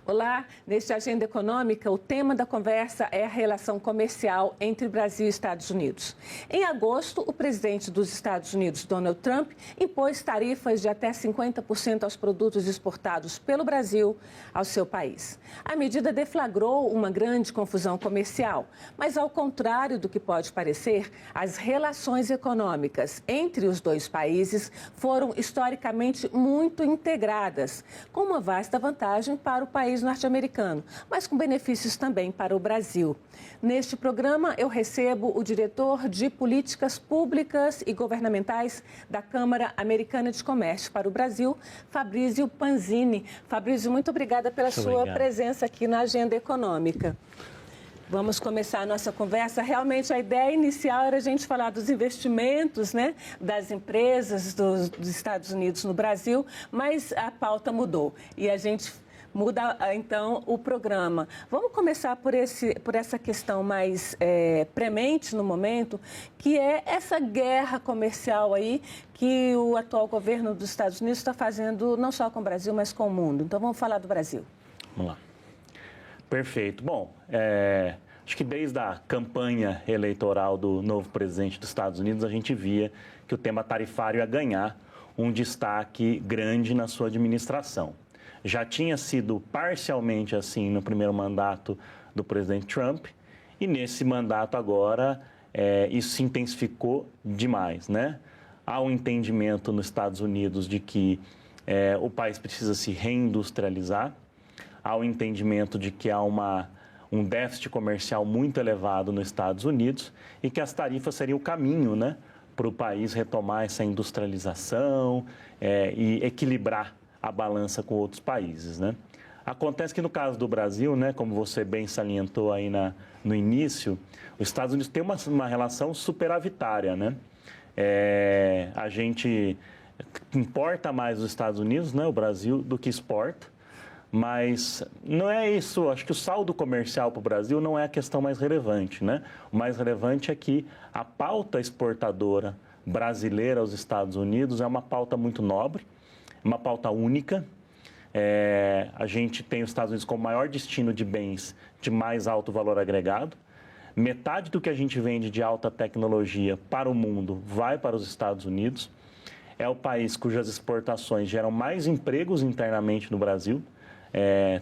Olá, neste Agenda Econômica, o tema da conversa é a relação comercial entre Brasil e Estados Unidos. Em agosto, o presidente dos Estados Unidos, Donald Trump, impôs tarifas de até 50% aos produtos exportados pelo Brasil ao seu país. A medida deflagrou uma grande confusão comercial, mas ao contrário do que pode parecer, as relações econômicas entre os dois países foram historicamente muito integradas, com uma vasta vantagem para o país norte-americano, mas com benefícios também para o Brasil. Neste programa, eu recebo o diretor de Políticas Públicas e Governamentais da Câmara Americana de Comércio para o Brasil, Fabrício Panzini. Fabrício, muito obrigada pela sua presença aqui na Agenda Econômica. Vamos começar a nossa conversa. Realmente, a ideia inicial era a gente falar dos investimentos, né, das empresas dos Estados Unidos no Brasil, mas a pauta mudou e a gente muda, então, o programa. Vamos começar por essa questão mais premente no momento, que é essa guerra comercial aí que o atual governo dos Estados Unidos está fazendo, não só com o Brasil, mas com o mundo. Então, vamos falar do Brasil. Vamos lá. Perfeito. Bom, acho que desde a campanha eleitoral do novo presidente dos Estados Unidos, a gente via que o tema tarifário ia ganhar um destaque grande na sua administração. Já tinha sido parcialmente assim no primeiro mandato do presidente Trump e nesse mandato agora isso se intensificou demais, né? Há um entendimento nos Estados Unidos de que o país precisa se reindustrializar, há um entendimento de que há um déficit comercial muito elevado nos Estados Unidos e que as tarifas seriam o caminho, né, para o país retomar essa industrialização e equilibrar a balança com outros países, né? Acontece que no caso do Brasil, né, como você bem salientou aí no início, os Estados Unidos têm uma relação superavitária, né? A gente importa mais dos Estados Unidos, né, o Brasil, do que exporta, mas não é isso. Acho que o saldo comercial para o Brasil não é a questão mais relevante, né? O mais relevante é que a pauta exportadora brasileira aos Estados Unidos é uma pauta muito nobre, uma pauta única. A gente tem os Estados Unidos como maior destino de bens de mais alto valor agregado. Metade do que a gente vende de alta tecnologia para o mundo vai para os Estados Unidos. É o país cujas exportações geram mais empregos internamente no Brasil.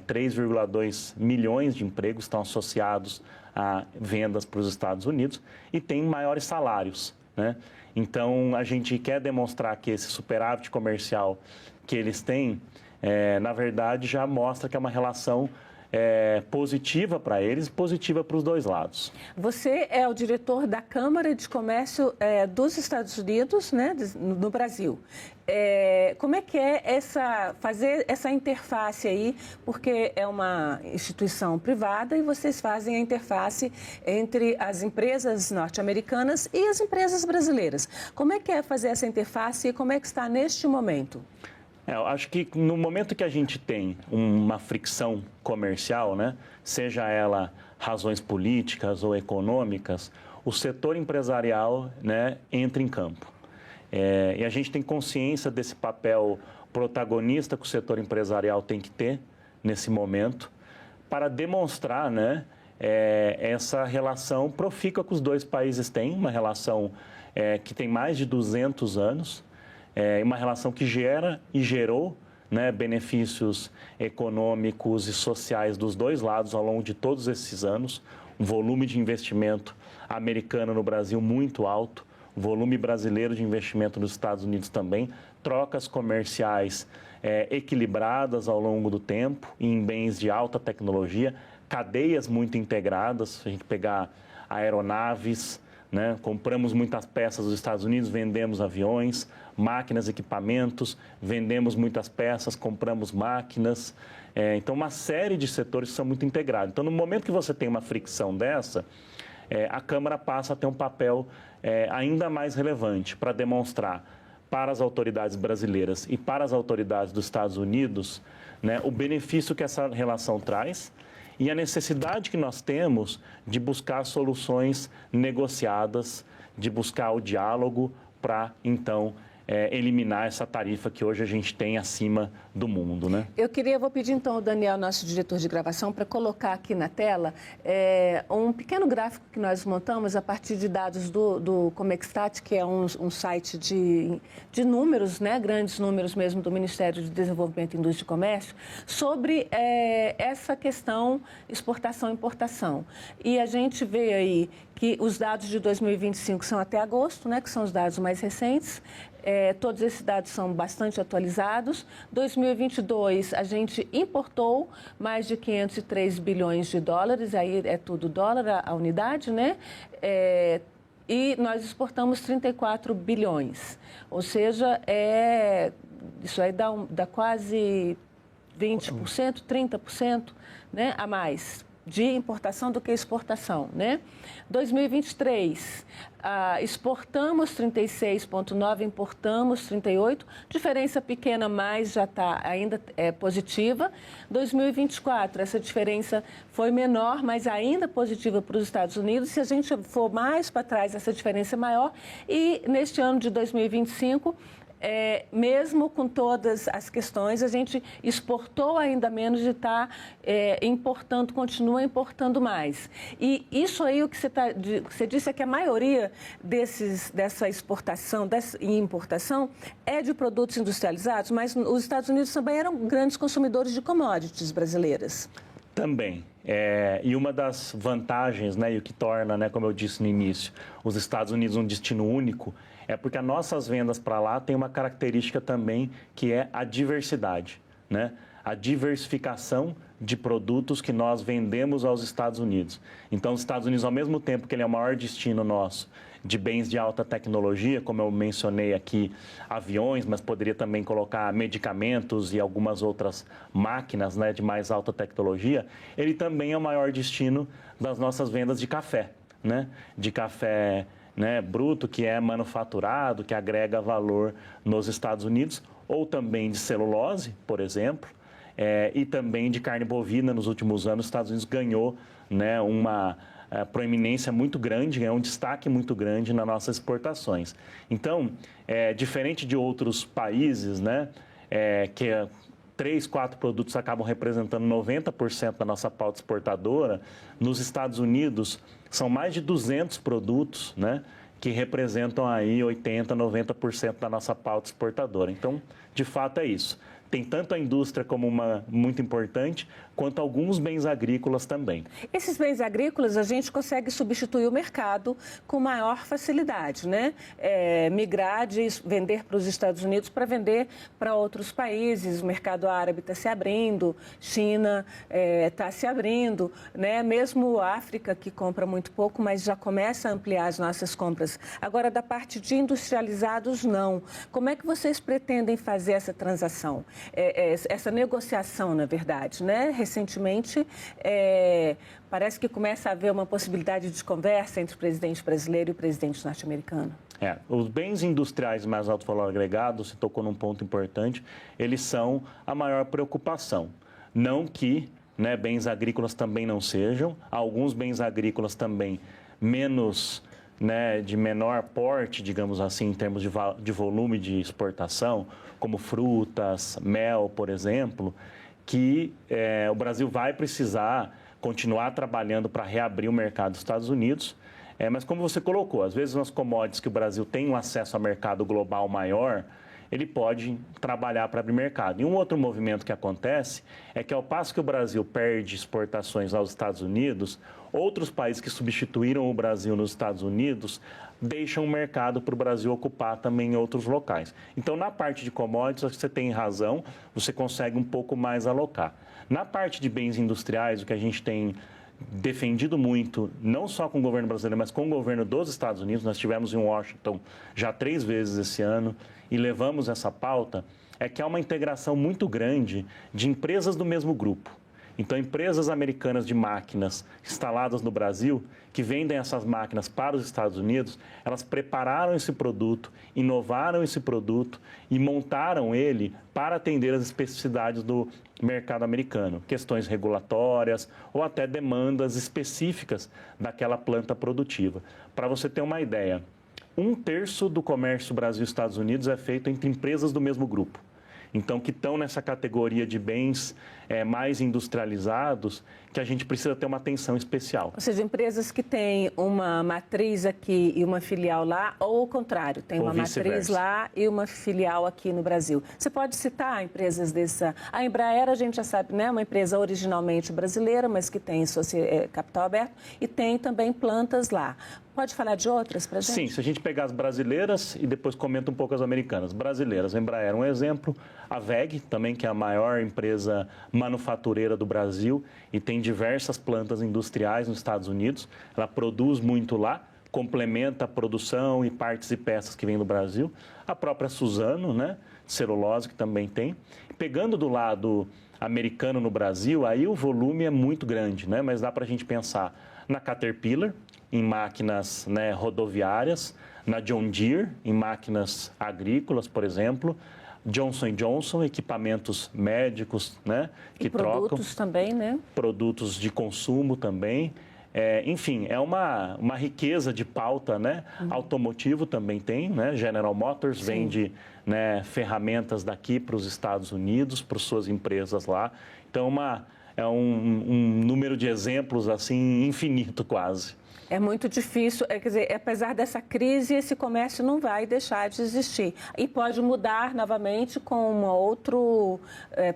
3,2 milhões de empregos estão associados a vendas para os Estados Unidos e tem maiores salários, né? Então, a gente quer demonstrar que esse superávit comercial que eles têm, na verdade, já mostra que é uma relação positiva para eles, positiva para os dois lados. Você é o diretor da Câmara de Comércio dos Estados Unidos, né, no Brasil. Como é que é fazer essa interface aí? Porque é uma instituição privada e vocês fazem a interface entre as empresas norte-americanas e as empresas brasileiras. Como é que é fazer essa interface e como é que está neste momento? Eu acho que no momento que a gente tem uma fricção comercial, né, seja ela razões políticas ou econômicas, o setor empresarial, né, entra em campo. E a gente tem consciência desse papel protagonista que o setor empresarial tem que ter nesse momento para demonstrar, né, essa relação profícua que os dois países têm, uma relação que tem mais de 200 anos, uma relação que gera e gerou, né, benefícios econômicos e sociais dos dois lados ao longo de todos esses anos, um volume de investimento americano no Brasil muito alto, um volume brasileiro de investimento nos Estados Unidos também, trocas comerciais equilibradas ao longo do tempo em bens de alta tecnologia, cadeias muito integradas. Se a gente pegar aeronaves, né, compramos muitas peças dos Estados Unidos, vendemos aviões, máquinas, equipamentos, vendemos muitas peças, compramos máquinas. Então, uma série de setores que são muito integrados. Então, no momento que você tem uma fricção dessa, a Câmara passa a ter um papel ainda mais relevante para demonstrar para as autoridades brasileiras e para as autoridades dos Estados Unidos, né, o benefício que essa relação traz e a necessidade que nós temos de buscar soluções negociadas, de buscar o diálogo para, então, eliminar essa tarifa que hoje a gente tem acima do mundo, né? Vou pedir então ao Daniel, nosso diretor de gravação, para colocar aqui na tela um pequeno gráfico que nós montamos a partir de dados do Comextat, que é um site de números, né, grandes números mesmo do Ministério de Desenvolvimento, Indústria e Comércio, sobre essa questão exportação e importação. E a gente vê aí que os dados de 2025 são até agosto, né, que são os dados mais recentes. Todos esses dados são bastante atualizados. 2022, a gente importou mais de 503 bilhões de dólares, aí é tudo dólar a unidade, né? E nós exportamos 34 bilhões, ou seja, isso aí dá quase 20%, 30%, né, a mais de importação do que exportação, né? 2023, exportamos 36,9, importamos 38, diferença pequena, mas já está ainda positiva. 2024, essa diferença foi menor, mas ainda positiva para os Estados Unidos. Se a gente for mais para trás, essa diferença é maior. E neste ano de 2025, mesmo com todas as questões, a gente exportou ainda menos de estar importando, continua importando mais. E isso aí, o que você disse é que a maioria dessa exportação e importação é de produtos industrializados, mas os Estados Unidos também eram grandes consumidores de commodities brasileiras. Também. E uma das vantagens, né, e o que torna, né, como eu disse no início, os Estados Unidos um destino único, é porque as nossas vendas para lá têm uma característica também que é a diversidade, né? A diversificação de produtos que nós vendemos aos Estados Unidos. Então, os Estados Unidos, ao mesmo tempo que ele é o maior destino nosso de bens de alta tecnologia, como eu mencionei aqui, aviões, mas poderia também colocar medicamentos e algumas outras máquinas, né, de mais alta tecnologia, ele também é o maior destino das nossas vendas de café, né? De café, né, bruto, que é manufaturado, que agrega valor nos Estados Unidos, ou também de celulose, por exemplo, e também de carne bovina. Nos últimos anos, os Estados Unidos ganhou, né, uma proeminência muito grande, ganhou um destaque muito grande nas nossas exportações. Então, diferente de outros países, né, que 3, 4 produtos acabam representando 90% da nossa pauta exportadora, nos Estados Unidos são mais de 200 produtos, né, que representam aí 80%, 90% da nossa pauta exportadora. Então, de fato, é isso. Tem tanto a indústria como uma muito importante, quanto alguns bens agrícolas também. Esses bens agrícolas a gente consegue substituir o mercado com maior facilidade, né? Migrar de vender para os Estados Unidos para vender para outros países. O mercado árabe está se abrindo, China está se abrindo, né? Mesmo a África, que compra muito pouco, mas já começa a ampliar as nossas compras. Agora, da parte de industrializados, não. Como é que vocês pretendem fazer essa transação? Essa negociação, na verdade, né? Recentemente, parece que começa a haver uma possibilidade de conversa entre o presidente brasileiro e o presidente norte-americano. Os bens industriais de mais alto valor agregado, você tocou num ponto importante, eles são a maior preocupação. Não que, né, bens agrícolas também não sejam, alguns bens agrícolas também menos, né, de menor porte, digamos assim, em termos de volume de exportação, como frutas, mel, por exemplo, que o Brasil vai precisar continuar trabalhando para reabrir o mercado dos Estados Unidos. Mas como você colocou, às vezes nas commodities que o Brasil tem um acesso a mercado global maior, ele pode trabalhar para abrir mercado. E um outro movimento que acontece é que ao passo que o Brasil perde exportações aos Estados Unidos, outros países que substituíram o Brasil nos Estados Unidos deixam o mercado para o Brasil ocupar também em outros locais. Então, na parte de commodities, você tem razão, você consegue um pouco mais alocar. Na parte de bens industriais, o que a gente tem defendido muito, não só com o governo brasileiro, mas com o governo dos Estados Unidos, nós estivemos em Washington já 3 vezes esse ano e levamos essa pauta, é que há uma integração muito grande de empresas do mesmo grupo. Então, empresas americanas de máquinas instaladas no Brasil, que vendem essas máquinas para os Estados Unidos, elas prepararam esse produto, inovaram esse produto e montaram ele para atender as especificidades do mercado americano, questões regulatórias ou até demandas específicas daquela planta produtiva. Para você ter uma ideia, 1/3 do comércio Brasil-Estados Unidos é feito entre empresas do mesmo grupo. Então, que estão nessa categoria de bens mais industrializados, que a gente precisa ter uma atenção especial. Ou seja, empresas que têm uma matriz aqui e uma filial lá, ou o contrário, tem uma matriz lá e uma filial aqui no Brasil. Você pode citar empresas dessa... A Embraer, a gente já sabe, né, uma empresa originalmente brasileira, mas que tem capital aberto e tem também plantas lá. Pode falar de outras para a gente? Sim, se a gente pegar as brasileiras e depois comenta um pouco as americanas. Brasileiras, a Embraer é um exemplo, a WEG também, que é a maior empresa manufatureira do Brasil e tem diversas plantas industriais nos Estados Unidos. Ela produz muito lá, complementa a produção e partes e peças que vêm do Brasil. A própria Suzano, né, celulose, que também tem. Pegando do lado americano no Brasil, aí o volume é muito grande, né, mas dá para a gente pensar na Caterpillar, em máquinas, né, rodoviárias, na John Deere, em máquinas agrícolas, por exemplo, Johnson & Johnson, equipamentos médicos, né, que trocam. Produtos também, né? Produtos de consumo também. Enfim, é uma riqueza de pauta, né? Automotivo também tem, né? General Motors vende, né, ferramentas daqui para os Estados Unidos, para suas empresas lá. Então, é um número de exemplos, assim, infinito quase. É muito difícil, quer dizer, apesar dessa crise, esse comércio não vai deixar de existir. E pode mudar novamente com um outro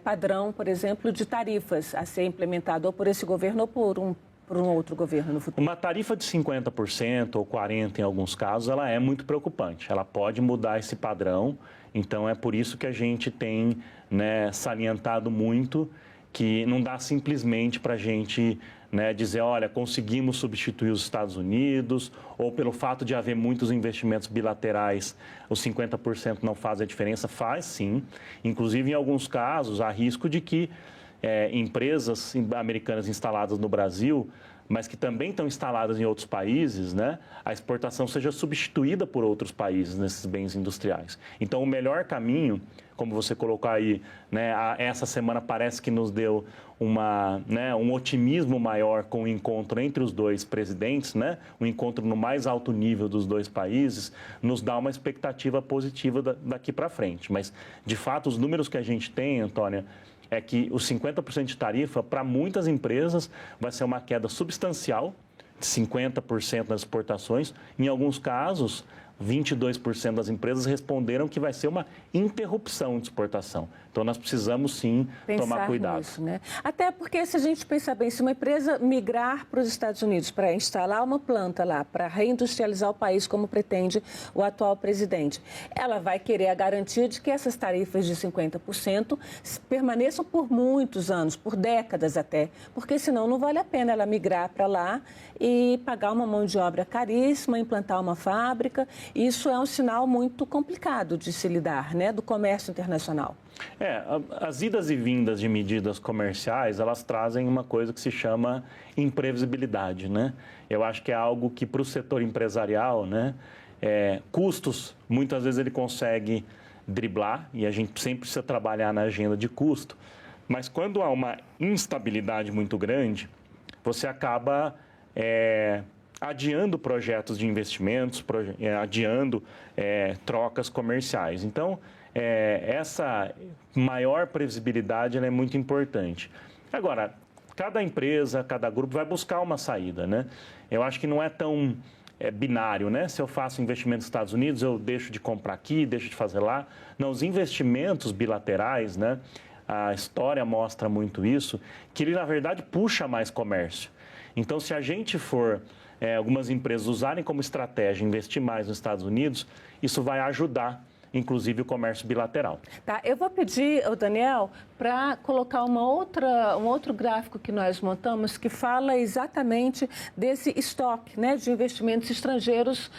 padrão, por exemplo, de tarifas a ser implementado ou por esse governo ou por um outro governo no futuro. Uma tarifa de 50% ou 40% em alguns casos, ela é muito preocupante. Ela pode mudar esse padrão, então é por isso que a gente tem, né, salientado muito que não dá simplesmente para a gente, né, dizer, olha, conseguimos substituir os Estados Unidos, ou pelo fato de haver muitos investimentos bilaterais, os 50% não fazem a diferença. Faz sim. Inclusive, em alguns casos, há risco de que empresas americanas instaladas no Brasil, mas que também estão instaladas em outros países, né, a exportação seja substituída por outros países nesses bens industriais. Então, o melhor caminho, como você colocou aí, né, essa semana parece que nos deu um otimismo maior com o encontro entre os dois presidentes, né, um encontro no mais alto nível dos dois países, nos dá uma expectativa positiva daqui para frente. Mas, de fato, os números que a gente tem, Antônia, é que os 50% de tarifa, para muitas empresas, vai ser uma queda substancial, de 50% nas exportações. Em alguns casos, 22% das empresas responderam que vai ser uma interrupção de exportação. Então, nós precisamos, sim, tomar cuidado. Nisso, né? Até porque, se a gente pensar bem, se uma empresa migrar para os Estados Unidos para instalar uma planta lá, para reindustrializar o país, como pretende o atual presidente, ela vai querer a garantia de que essas tarifas de 50% permaneçam por muitos anos, por décadas até, porque senão não vale a pena ela migrar para lá e pagar uma mão de obra caríssima, implantar uma fábrica. Isso é um sinal muito complicado de se lidar, né, do comércio internacional. As idas e vindas de medidas comerciais, elas trazem uma coisa que se chama imprevisibilidade, né? Eu acho que é algo que para o setor empresarial, né, custos, muitas vezes ele consegue driblar e a gente sempre precisa trabalhar na agenda de custo, mas quando há uma instabilidade muito grande, você acaba adiando projetos de investimentos, adiando trocas comerciais. Então, essa maior previsibilidade ela é muito importante. Agora, cada empresa, cada grupo vai buscar uma saída, né? Eu acho que não é tão binário, né? Se eu faço investimento nos Estados Unidos, eu deixo de comprar aqui, deixo de fazer lá. Não, os investimentos bilaterais, né? A história mostra muito isso, que ele, na verdade, puxa mais comércio. Então, se a gente for algumas empresas usarem como estratégia investir mais nos Estados Unidos, isso vai ajudar, inclusive, o comércio bilateral. Tá, eu vou pedir ao Daniel para colocar um outro gráfico que nós montamos que fala exatamente desse estoque, né, de investimentos estrangeiros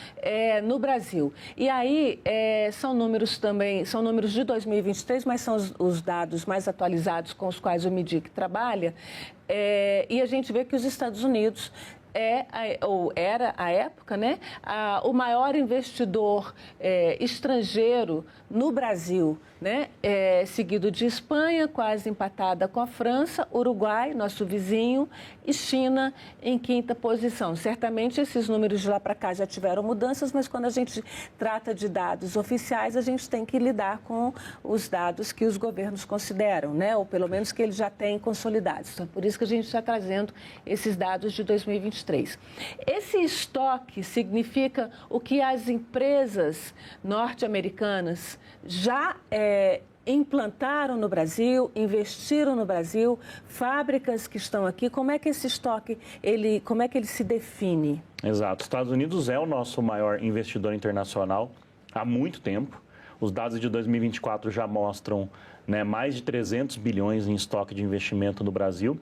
no Brasil. E aí são números também, são números de 2023, mas são os dados mais atualizados com os quais o MDIC trabalha. E a gente vê que os Estados Unidos ou era à época, né, o maior investidor estrangeiro no Brasil, né, seguido de Espanha, quase empatada com a França, Uruguai, nosso vizinho, e China em quinta posição. Certamente esses números de lá para cá já tiveram mudanças, mas quando a gente trata de dados oficiais, a gente tem que lidar com os dados que os governos consideram, né, ou pelo menos que eles já têm consolidados. Então, por isso que a gente está trazendo esses dados de 2023. Esse estoque significa o que as empresas norte-americanas já implantaram no Brasil, investiram no Brasil, fábricas que estão aqui. Como é que esse estoque, como é que ele se define? Exato. Os Estados Unidos é o nosso maior investidor internacional há muito tempo. Os dados de 2024 já mostram, né, mais de 300 bilhões em estoque de investimento no Brasil.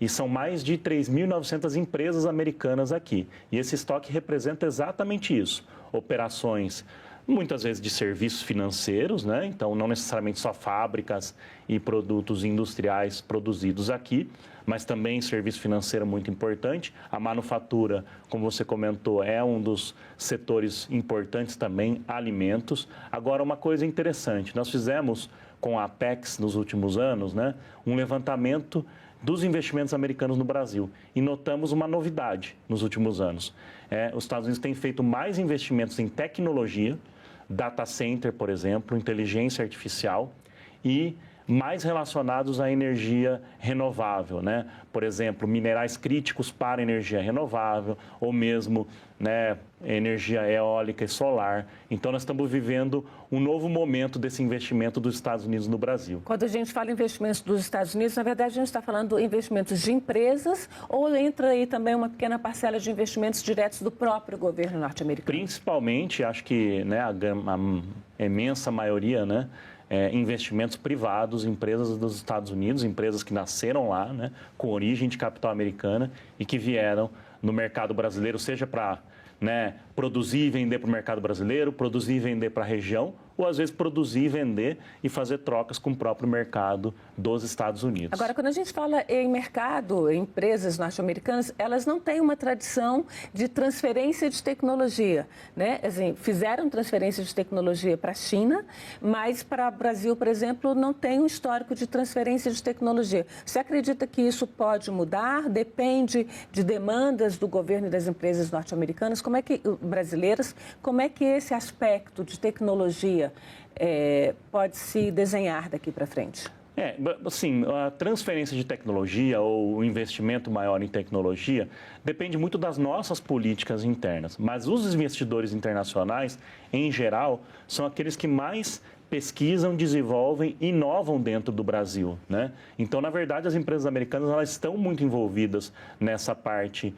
E são mais de 3.900 empresas americanas aqui. E esse estoque representa exatamente isso. Operações, muitas vezes de serviços financeiros, né? Então, não necessariamente só fábricas e produtos industriais produzidos aqui, mas também serviço financeiro muito importante. A manufatura, como você comentou, é um dos setores importantes também, alimentos. Agora, uma coisa interessante, nós fizemos com a Apex nos últimos anos, né, um levantamento dos investimentos americanos no Brasil e notamos uma novidade nos últimos anos. Os Estados Unidos têm feito mais investimentos em tecnologia, data center, por exemplo, inteligência artificial e mais relacionados à energia renovável, né? Por exemplo, minerais críticos para energia renovável ou mesmo, né, energia eólica e solar. Então, nós estamos vivendo um novo momento desse investimento dos Estados Unidos no Brasil. Quando a gente fala em investimentos dos Estados Unidos, na verdade, a gente está falando de investimentos de empresas ou entra aí também uma pequena parcela de investimentos diretos do próprio governo norte-americano? Principalmente, acho que, né, a imensa maioria, né, investimentos privados, empresas dos Estados Unidos, empresas que nasceram lá, né, com origem de capital americana e que vieram no mercado brasileiro, seja para, né, produzir e vender para o mercado brasileiro, produzir e vender para a região, ou às vezes produzir e vender e fazer trocas com o próprio mercado dos Estados Unidos. Agora, quando a gente fala em mercado, em empresas norte-americanas, elas não têm uma tradição de transferência de tecnologia, né? Assim, fizeram transferência de tecnologia para a China, mas para o Brasil, por exemplo, não tem um histórico de transferência de tecnologia. Você acredita que isso pode mudar? Depende de demandas do governo e das empresas norte-americanas, brasileiras, como é que esse aspecto de tecnologia pode se desenhar daqui para frente? Assim, a transferência de tecnologia ou o investimento maior em tecnologia depende muito das nossas políticas internas. Mas os investidores internacionais, em geral, são aqueles que mais pesquisam, desenvolvem e inovam dentro do Brasil, né? Então, na verdade, as empresas americanas elas estão muito envolvidas nessa parte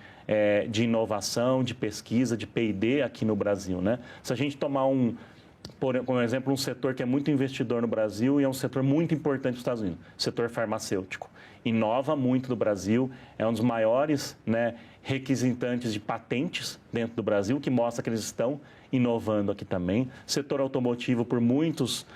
de inovação, de pesquisa, de P&D aqui no Brasil, né? Se a gente tomar como exemplo, um setor que é muito investidor no Brasil e é um setor muito importante nos Estados Unidos, o setor farmacêutico. Inova muito no Brasil, é um dos maiores, né, requisitantes de patentes dentro do Brasil, que mostra que eles estão inovando aqui também. O setor automotivo, por muitas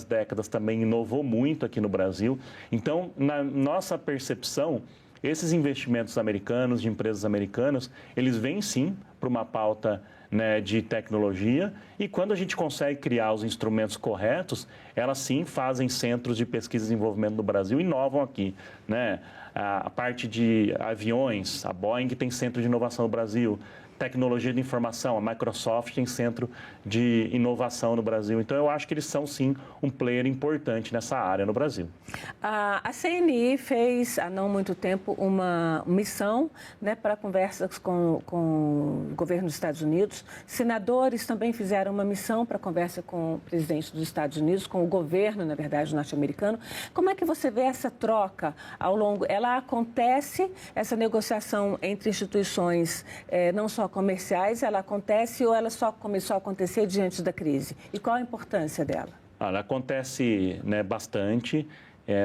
décadas, também inovou muito aqui no Brasil. Então, na nossa percepção, esses investimentos americanos, de empresas americanas, eles vêm sim para uma pauta, né, de tecnologia e quando a gente consegue criar os instrumentos corretos, elas sim fazem centros de pesquisa e desenvolvimento no Brasil e inovam aqui, né? A parte de aviões, a Boeing tem centro de inovação no Brasil, tecnologia de informação, a Microsoft tem centro de inovação no Brasil. Então, eu acho que eles são, sim, um player importante nessa área no Brasil. A CNI fez, há não muito tempo, uma missão, né, para conversas com o governo dos Estados Unidos. Senadores também fizeram uma missão para conversa com o presidente dos Estados Unidos, com o governo, na verdade, norte-americano. Como é que você vê essa troca ao longo? Ela acontece, essa negociação entre instituições, não só comerciais, ela acontece ou ela só começou a acontecer diante da crise? E qual a importância dela? Ela acontece, né, bastante.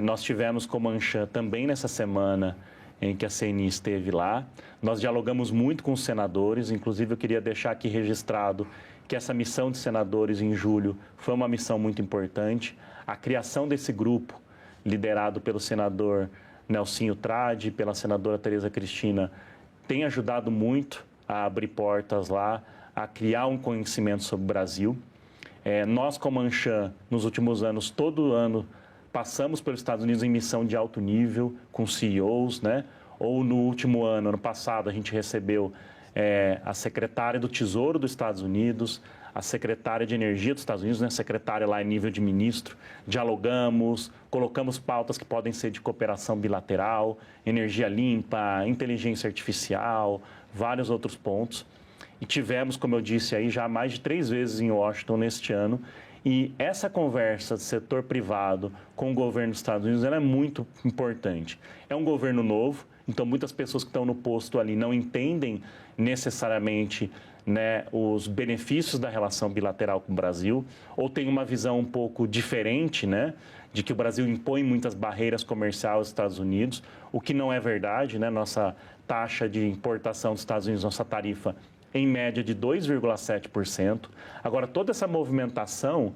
Nós tivemos com Manchã também nessa semana em que a CNI esteve lá. Nós dialogamos muito com os senadores, inclusive eu queria deixar aqui registrado que essa missão de senadores em julho foi uma missão muito importante. A criação desse grupo, liderado pelo senador Nelsinho Trade, pela senadora Tereza Cristina, tem ajudado muito a abrir portas lá, a criar um conhecimento sobre o Brasil. Nós, como Anshan, nos últimos anos, todo ano, passamos pelos Estados Unidos em missão de alto nível, com CEOs, né? Ou no último ano passado, a gente recebeu a secretária do Tesouro dos Estados Unidos, a secretária de Energia dos Estados Unidos, né? Secretária lá em nível de ministro. Dialogamos, colocamos pautas que podem ser de cooperação bilateral, energia limpa, inteligência artificial, vários outros pontos. E tivemos, como eu disse aí, já mais de 3 vezes em Washington neste ano. E essa conversa do setor privado com o governo dos Estados Unidos ela é muito importante. É um governo novo, então muitas pessoas que estão no posto ali não entendem necessariamente, né, os benefícios da relação bilateral com o Brasil, ou tem uma visão um pouco diferente, né, de que o Brasil impõe muitas barreiras comerciais aos Estados Unidos, o que não é verdade, né? Nossa taxa de importação dos Estados Unidos, nossa tarifa, em média de 2,7%. Agora, toda essa movimentação,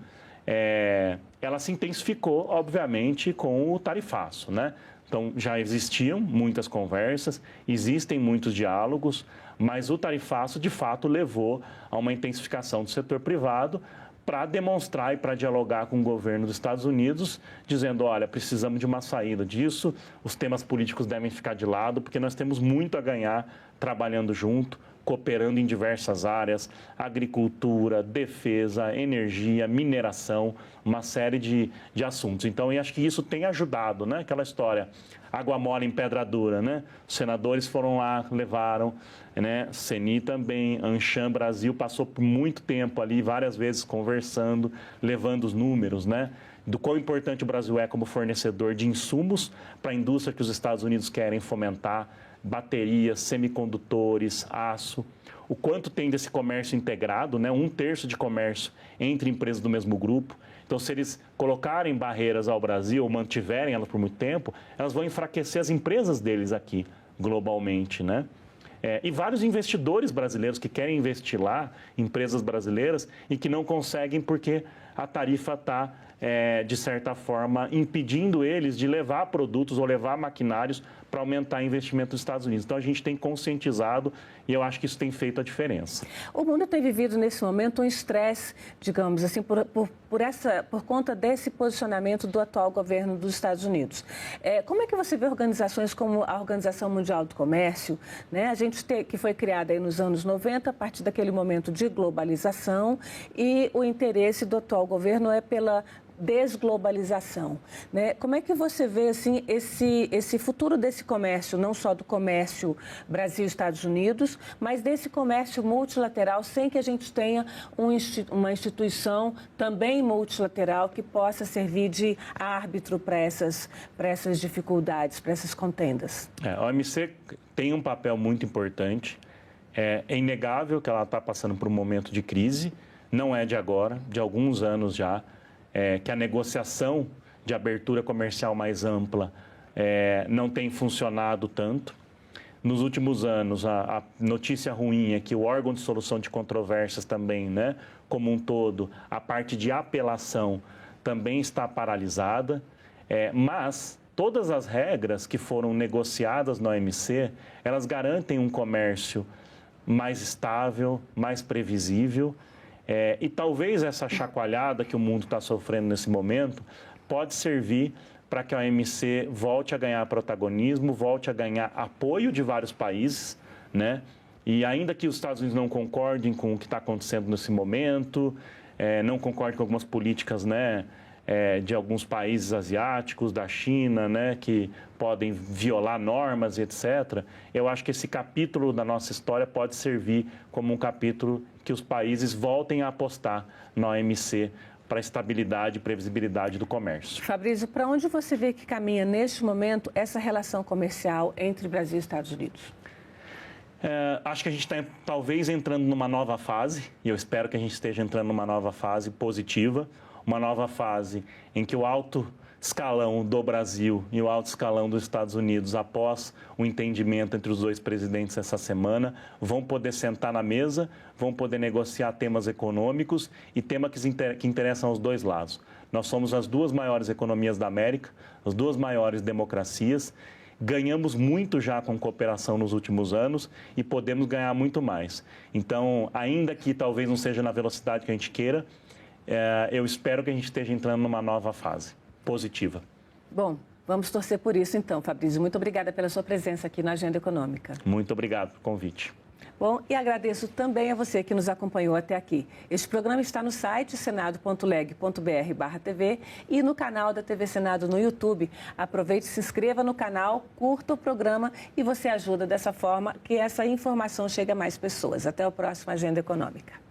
ela se intensificou, obviamente, com o tarifaço, né? Então, já existiam muitas conversas, existem muitos diálogos, mas o tarifaço, de fato, levou a uma intensificação do setor privado para demonstrar e para dialogar com o governo dos Estados Unidos, dizendo, olha, precisamos de uma saída disso, os temas políticos devem ficar de lado, porque nós temos muito a ganhar trabalhando junto, cooperando em diversas áreas, agricultura, defesa, energia, mineração, uma série de assuntos. Então, eu acho que isso tem ajudado, né? Aquela história, água mole em pedra dura, né? Os senadores foram lá, levaram, né? CENI também, Anshan Brasil passou por muito tempo ali, várias vezes conversando, levando os números, né? Do quão importante o Brasil é como fornecedor de insumos para a indústria que os Estados Unidos querem fomentar, baterias, semicondutores, aço, o quanto tem desse comércio integrado, né? 1/3 de comércio entre empresas do mesmo grupo. Então, se eles colocarem barreiras ao Brasil, ou mantiverem elas por muito tempo, elas vão enfraquecer as empresas deles aqui, globalmente, né? E vários investidores brasileiros que querem investir lá, empresas brasileiras, e que não conseguem porque a tarifa está, de certa forma, impedindo eles de levar produtos ou levar maquinários para aumentar o investimento dos Estados Unidos. Então, a gente tem conscientizado e eu acho que isso tem feito a diferença. O mundo tem vivido, nesse momento, um estresse, digamos assim, por conta desse posicionamento do atual governo dos Estados Unidos. Como é que você vê organizações como a Organização Mundial do Comércio, né? Que foi criada aí nos anos 90, a partir daquele momento de globalização, e o interesse do atual governo é pela desglobalização, né? Como é que você vê assim esse futuro desse comércio, não só do comércio Brasil-Estados Unidos, mas desse comércio multilateral, sem que a gente tenha uma instituição também multilateral que possa servir de árbitro para essas dificuldades, para essas contendas? A OMC tem um papel muito importante. É inegável que ela está passando por um momento de crise, não é de agora, de alguns anos já. Que a negociação de abertura comercial mais ampla não tem funcionado tanto. Nos últimos anos, a notícia ruim é que o órgão de solução de controvérsias também, né, como um todo, a parte de apelação também está paralisada, mas todas as regras que foram negociadas na OMC, elas garantem um comércio mais estável, mais previsível. E talvez essa chacoalhada que o mundo está sofrendo nesse momento pode servir para que a OMC volte a ganhar protagonismo, volte a ganhar apoio de vários países, né? E ainda que os Estados Unidos não concordem com o que está acontecendo nesse momento, não concordem com algumas políticas, né, de alguns países asiáticos, da China, né, que podem violar normas e etc., eu acho que esse capítulo da nossa história pode servir como um capítulo que os países voltem a apostar na OMC para a estabilidade e previsibilidade do comércio. Fabrício, para onde você vê que caminha neste momento essa relação comercial entre Brasil e Estados Unidos? Acho que a gente está talvez entrando numa nova fase, e eu espero que a gente esteja entrando numa nova fase positiva, uma nova fase em que o alto escalão do Brasil e o alto escalão dos Estados Unidos, após o entendimento entre os dois presidentes essa semana, vão poder sentar na mesa, vão poder negociar temas econômicos e temas que interessam aos dois lados. Nós somos as duas maiores economias da América, as duas maiores democracias, ganhamos muito já com cooperação nos últimos anos e podemos ganhar muito mais. Então, ainda que talvez não seja na velocidade que a gente queira, eu espero que a gente esteja entrando numa nova fase positiva. Bom, vamos torcer por isso então, Fabrício. Muito obrigada pela sua presença aqui na Agenda Econômica. Muito obrigado pelo convite. Bom, e agradeço também a você que nos acompanhou até aqui. Este programa está no site senado.leg.br/TV e no canal da TV Senado no YouTube. Aproveite, se inscreva no canal, curta o programa e você ajuda dessa forma que essa informação chegue a mais pessoas. Até o próximo Agenda Econômica.